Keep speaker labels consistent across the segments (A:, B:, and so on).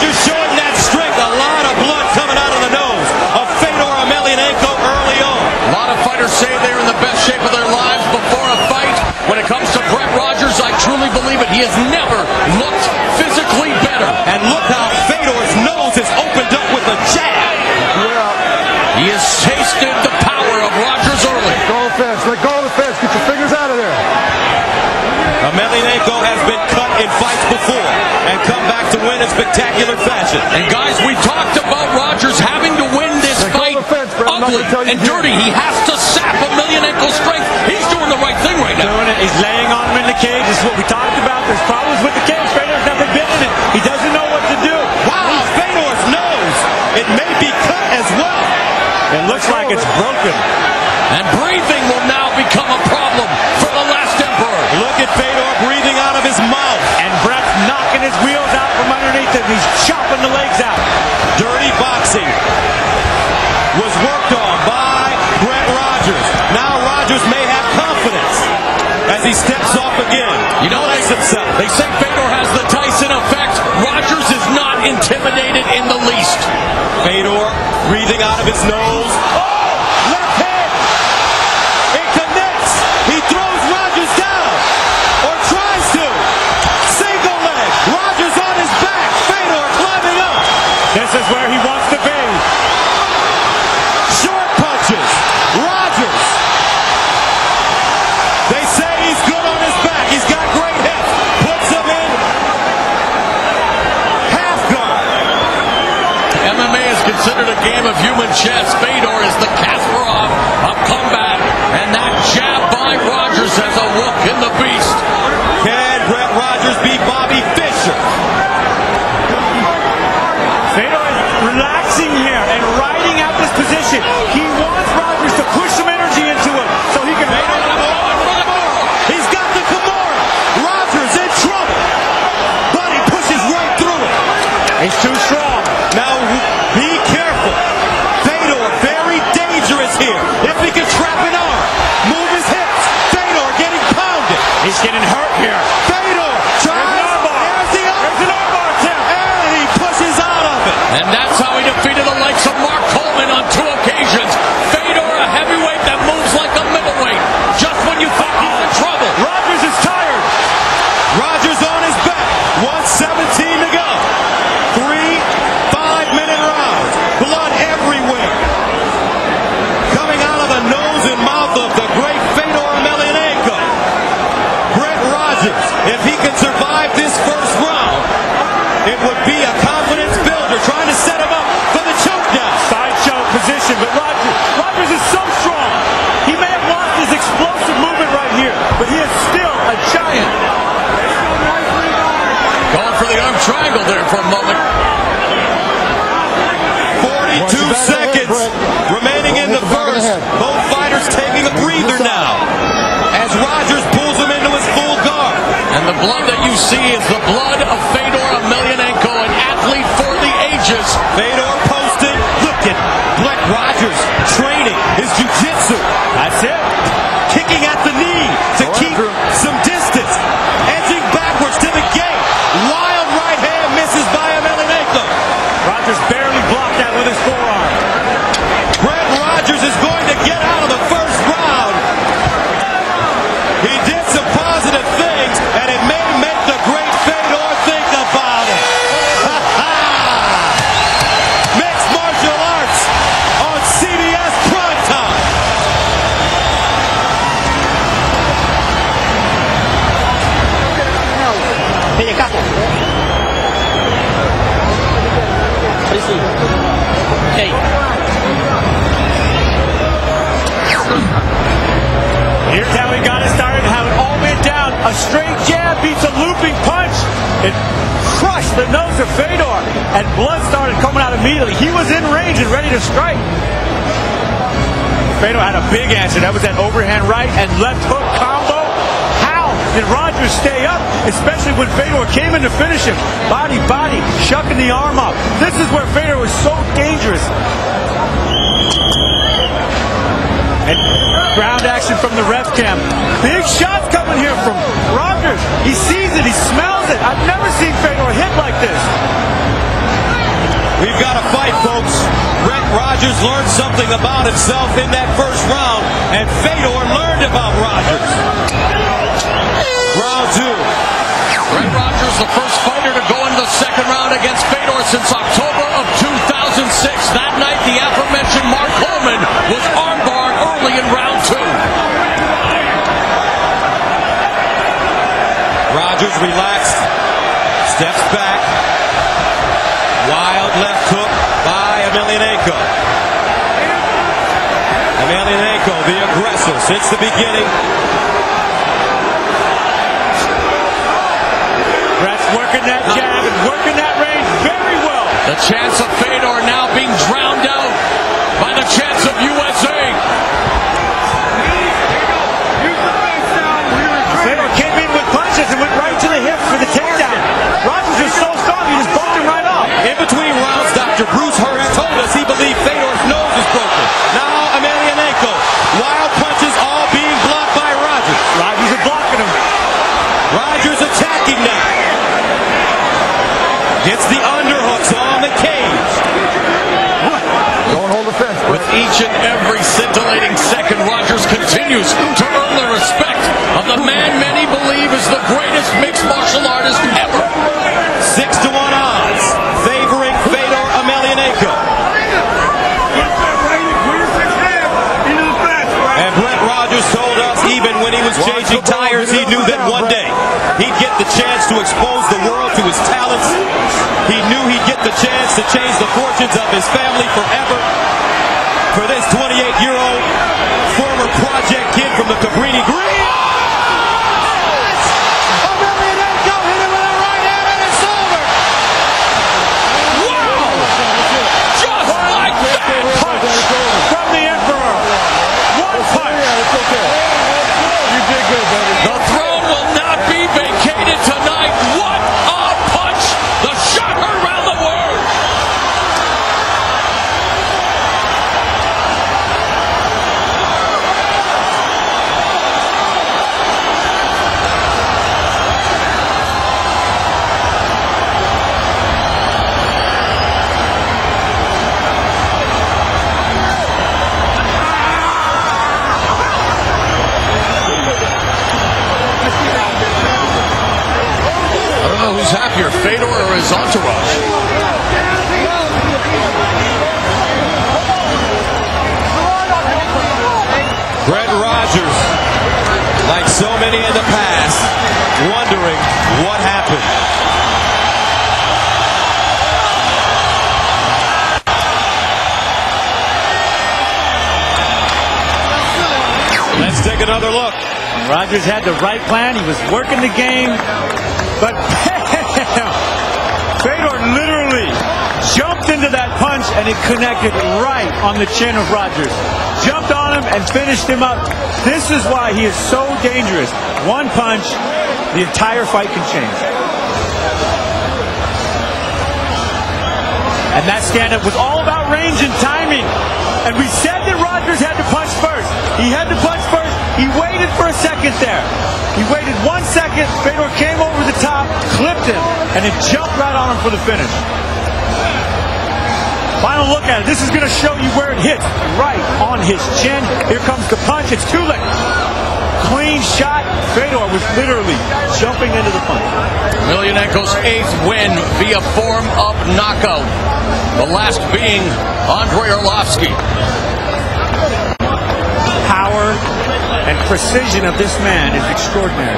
A: Rogers showing that strength. A lot of blood coming out of the nose of Fedor Emelianenko early on.
B: A lot of fighters say they're in the best shape of their lives before a fight. When it comes to Brett Rogers, I truly believe it. He has never looked physically better.
A: And look how Fedor's nose is opened up with a jab.
B: He has tasted the power of Rogers early.
C: Let go of the fence. Let go of the fence. Get your fingers out of there.
A: Emelianenko has been cut in fights before and come back to win in spectacular fashion.
B: And guys, we talked about Rogers having to win this fight ugly and dirty. He has to sap Emelianenko's strength. He's doing the right thing right now.
D: He's laying on him in the cage. This is what we talked about. There's problems with the cage. Fedor's never been in it. He doesn't know what to do.
A: Wow, Fedor's nose. It may be cut as well.
D: It looks like it's broken.
B: And breathing will now become a problem for the last emperor.
A: Look at Fedor breathing out of his mouth.
D: And Brett's knocking his wheels out from underneath him. He's chopping the legs out.
A: Dirty boxing was worked on by Brett Rogers. Now Rogers may have confidence as he steps off again.
B: You know, they say Fedor has the Tyson effect. Rogers is not intimidated in the least.
A: Fedor breathing out of his nose. Oh! Left hand! It connects! He throws Rogers down! Or tries to! Single leg! Rogers on his back! Fedor climbing up!
D: This is where he wants to be.
A: Short punches! Rogers! They say he's good on his back. He's got great hips. Puts him in half guard.
B: MMA is considered a game of human chess. Fedor is the Kasparov of combat. And that jab by Rogers has a look in the beast.
A: Can Brett Rogers beat Bobby Fischer?
D: Fedor is relaxing here and riding out this position. He wants Rogers to push some energy into him so he can...
A: He's got the Kimura. Rogers in trouble. But he pushes right through it.
D: He's too strong.
A: Now, be careful. Fedor, very dangerous here. If he can trap an arm, move his hips. Fedor getting pounded.
D: He's getting hurt here.
A: Fedor tries. There's the arm.
D: There's an armbar attempt.
A: And he pushes out of it.
B: And that's how he defeated the likes of Mark Coleman on 2 occasions. Fedor, a heavyweight that moves like a middleweight. Just when you think he's in trouble.
D: Rogers is tired.
A: Rogers on his back. 1:17 to go. 3 5-minute rounds. Blood everywhere. Coming out of the nose and mouth of the great Fedor Emelianenko. Brett Rogers, if he can survive this first round, it would be a confidence builder trying to set him up for the choke down.
D: Side choke position, but Rogers is so strong. He may have lost his explosive movement right here, but he is still a giant.
B: Going for the arm triangle there for a moment.
A: 42 seconds remaining in the first. Both fighters taking a breather now as Rogers pulls him into his full guard.
B: And the blood that you see is the blood of Fedor Emelianenko, an athlete for the ages.
A: Fedor posted. Look at Brett Rogers training his jiu-jitsu.
D: That's it.
A: Kicking at the knee to keep some distance. Edging backwards to the gate. Wild right hand misses by Emelianenko.
D: Rogers barely blocked that with his forearm.
A: Brett Rogers is going to get out of the first round. He did some positive things, and it may make the great Fedor think about it. Mixed martial arts on CBS Primetime.
D: Here's how he got it started, how it all went down. A straight jab beats a looping punch. It crushed the nose of Fedor, and blood started coming out immediately. He was in range and ready to strike. Fedor had a big answer. That was that overhand right and left hook combo. How did Rogers stay up, especially when Fedor came in to finish him? Body, shucking the arm up. This is where Fedor was so dangerous. And ground action from the ref cam. Big shots coming here from Rogers. He sees it, he smells it. I've never seen Fedor hit like this.
A: Rogers learned something about himself in that first round, and Fedor learned about Rogers. Round 2.
B: Brett Rogers, the first fighter to go into the second round against Fedor since October of 2006. That night, the aforementioned Mark Coleman was armbarred early in round 2.
A: Rogers relaxed, steps back. Wild left hook by Emelianenko. Emelianenko, the aggressor since the beginning.
D: Brett's working that jab and working that range very well.
B: The chance of Fedor now being drowned out by the chance of USA.
D: Fedor came in with punches and went right to the hip for the takedown. Rogers is so strong, he just bumped him right off.
A: In between rounds, Dr. Bruce Hurst told us he believed Fedor's nose is broken. Now Emelianenko, wild punches all being blocked by Rogers.
D: Rogers is blocking him.
A: Rogers attacking now. Gets the underhooks on the cage.
C: Don't hold the fence,
B: With each and every scintillating second, Rogers continues to earn the respect of the man many believe is the greatest mixed martial artist ever.
A: 6-1 odds, favoring Fedor Emelianenko. And Brett Rogers told us even when he was changing tires, he knew that one day he'd get the chance to expose the world to his talents. He knew he'd get the chance to change the fortunes of his family forever. For this 28-year-old former project kid from the Cabrini Green. Emelianenko hit him with a right hand and it's over.
B: Wow! Just like that!
D: Punch from the Emperor. One punch.
C: It's okay. You did good, buddy.
B: The throne will not be vacated tonight. What a punch! The shot heard around the world. I don't know who's happier, Fedor or his entourage.
A: Brett Rogers, like so many in the past, wondering what happened. Let's take another look.
D: Rogers had the right plan. He was working the game. But Fedor literally jumped into that punch and it connected right on the chin of Rogers. Jumped on him and finished him up. This is why he is so dangerous. One punch, the entire fight can change. And that stand-up was all about range and timing. And we said that Rogers had to punch first. He had to punch first. He waited for a second there. He waited 1 second. Fedor came over the top, clipped him, and it jumped right on him for the finish. Final look at it. This is going to show you where it hits. Right on his chin. Here comes the punch. It's too late. Clean shot. Fedor was literally jumping into the punch.
B: Emelianenko's 8th win via form of knockout. The last being Andrei Arlovsky.
D: Power and precision of this man is extraordinary.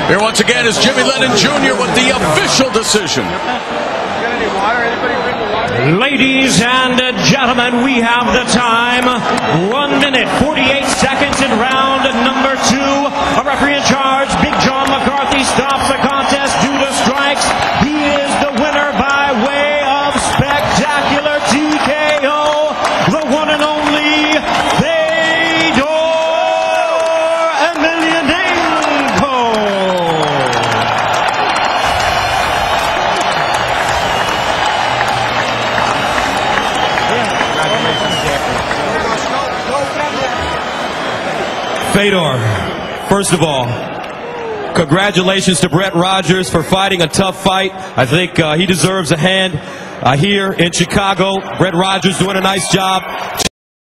B: Here once again is Jimmy Lennon Jr. with the official decision.
E: Ladies and gentlemen, we have the time. 1 minute, 48 seconds in round number 2. A referee in charge, Big John McCarthy, stops the contest due to strikes. He is the winner by way of spectacular TKO. The one and only Fedor Emelianenko.
A: Fedor, first of all, congratulations to Brett Rogers for fighting a tough fight. I think he deserves a hand here in Chicago. Brett Rogers doing a nice job.